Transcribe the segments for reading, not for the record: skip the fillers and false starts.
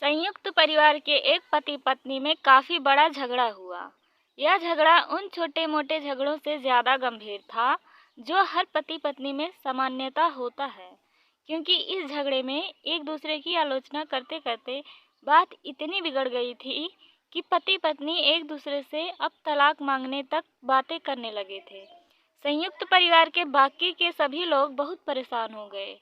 संयुक्त परिवार के एक पति पत्नी में काफी बड़ा झगड़ा हुआ। यह झगड़ा उन छोटे मोटे झगड़ों से ज्यादा गंभीर था जो हर पति पत्नी में सामान्यतः होता है, क्योंकि इस झगड़े में एक दूसरे की आलोचना करते करते बात इतनी बिगड़ गई थी कि पति पत्नी एक दूसरे से अब तलाक मांगने तक बातें करने लगे थे। संयुक्त परिवार के बाकी के सभी लोग बहुत परेशान हो गए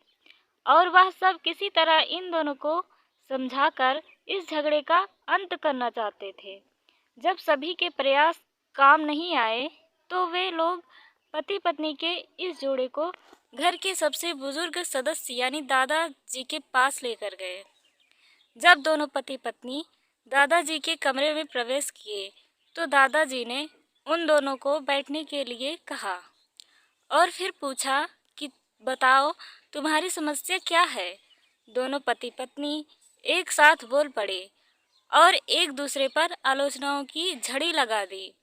और वह सब किसी तरह इन दोनों को समझाकर इस झगड़े का अंत करना चाहते थे। जब सभी के प्रयास काम नहीं आए तो वे लोग पति पत्नी के इस जोड़े को घर के सबसे बुजुर्ग सदस्य यानी दादाजी के पास लेकर गए। जब दोनों पति पत्नी दादाजी के कमरे में प्रवेश किए तो दादाजी ने उन दोनों को बैठने के लिए कहा और फिर पूछा कि बताओ, तुम्हारी समस्या क्या है। दोनों पति पत्नी एक साथ बोल पड़े और एक दूसरे पर आलोचनाओं की झड़ी लगा दी।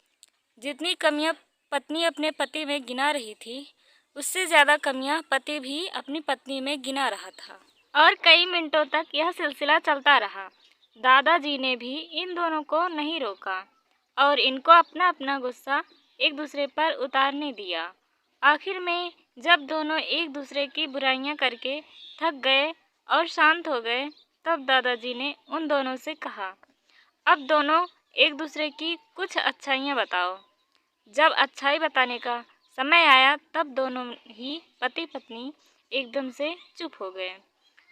जितनी कमियां पत्नी अपने पति में गिना रही थी, उससे ज्यादा कमियां पति भी अपनी पत्नी में गिना रहा था और कई मिनटों तक यह सिलसिला चलता रहा। दादाजी ने भी इन दोनों को नहीं रोका और इनको अपना अपना गुस्सा एक दूसरे पर उतारने दिया। आखिर में जब दोनों एक दूसरे की बुराइयां करके थक गए और शांत हो गए, तब दादाजी ने उन दोनों से कहा, अब दोनों एक दूसरे की कुछ अच्छाइयाँ बताओ। जब अच्छाई बताने का समय आया तब दोनों ही पति पत्नी एकदम से चुप हो गए।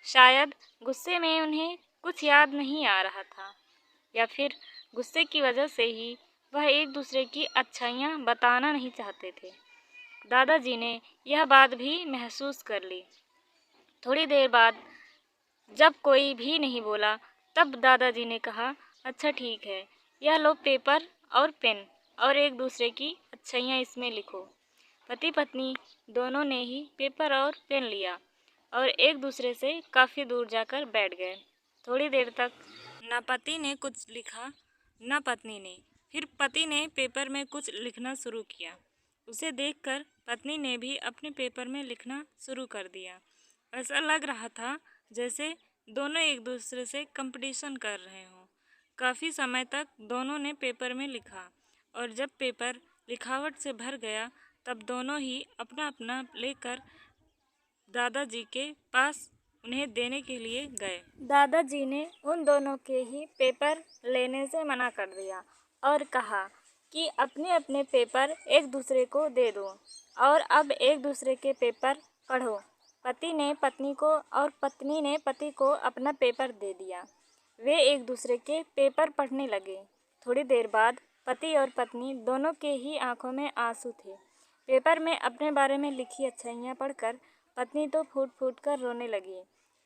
शायद गुस्से में उन्हें कुछ याद नहीं आ रहा था या फिर गुस्से की वजह से ही वह एक दूसरे की अच्छाइयाँ बताना नहीं चाहते थे। दादाजी ने यह बात भी महसूस कर ली। थोड़ी देर बाद जब कोई भी नहीं बोला तब दादाजी ने कहा, अच्छा ठीक है, यह लो पेपर और पेन और एक दूसरे की अच्छाइयाँ इसमें लिखो। पति पत्नी दोनों ने ही पेपर और पेन लिया और एक दूसरे से काफ़ी दूर जाकर बैठ गए। थोड़ी देर तक न पति ने कुछ लिखा न पत्नी ने। फिर पति ने पेपर में कुछ लिखना शुरू किया। उसे देखकर पत्नी ने भी अपने पेपर में लिखना शुरू कर दिया। ऐसा लग रहा था जैसे दोनों एक दूसरे से कंपटीशन कर रहे हों। काफ़ी समय तक दोनों ने पेपर में लिखा और जब पेपर लिखावट से भर गया तब दोनों ही अपना अपना लेकर दादाजी के पास उन्हें देने के लिए गए। दादाजी ने उन दोनों के ही पेपर लेने से मना कर दिया और कहा कि अपने अपने पेपर एक दूसरे को दे दो और अब एक दूसरे के पेपर पढ़ो। पति ने पत्नी को और पत्नी ने पति को अपना पेपर दे दिया। वे एक दूसरे के पेपर पढ़ने लगे। थोड़ी देर बाद पति और पत्नी दोनों के ही आंखों में आंसू थे। पेपर में अपने बारे में लिखी अच्छाइयाँ पढ़कर पत्नी तो फूट फूट कर रोने लगी।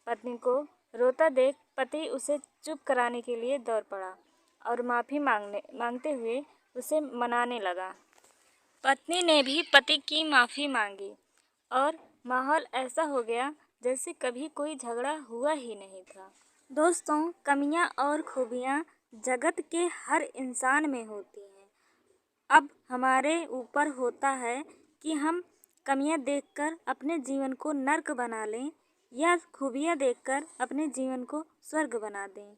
पत्नी को रोता देख पति उसे चुप कराने के लिए दौड़ पड़ा और माफ़ी मांगते हुए उसे मनाने लगा। पत्नी ने भी पति की माफ़ी मांगी और माहौल ऐसा हो गया जैसे कभी कोई झगड़ा हुआ ही नहीं था। दोस्तों, कमियां और खूबियां जगत के हर इंसान में होती हैं। अब हमारे ऊपर होता है कि हम कमियां देखकर अपने जीवन को नर्क बना लें या खूबियां देखकर अपने जीवन को स्वर्ग बना दें।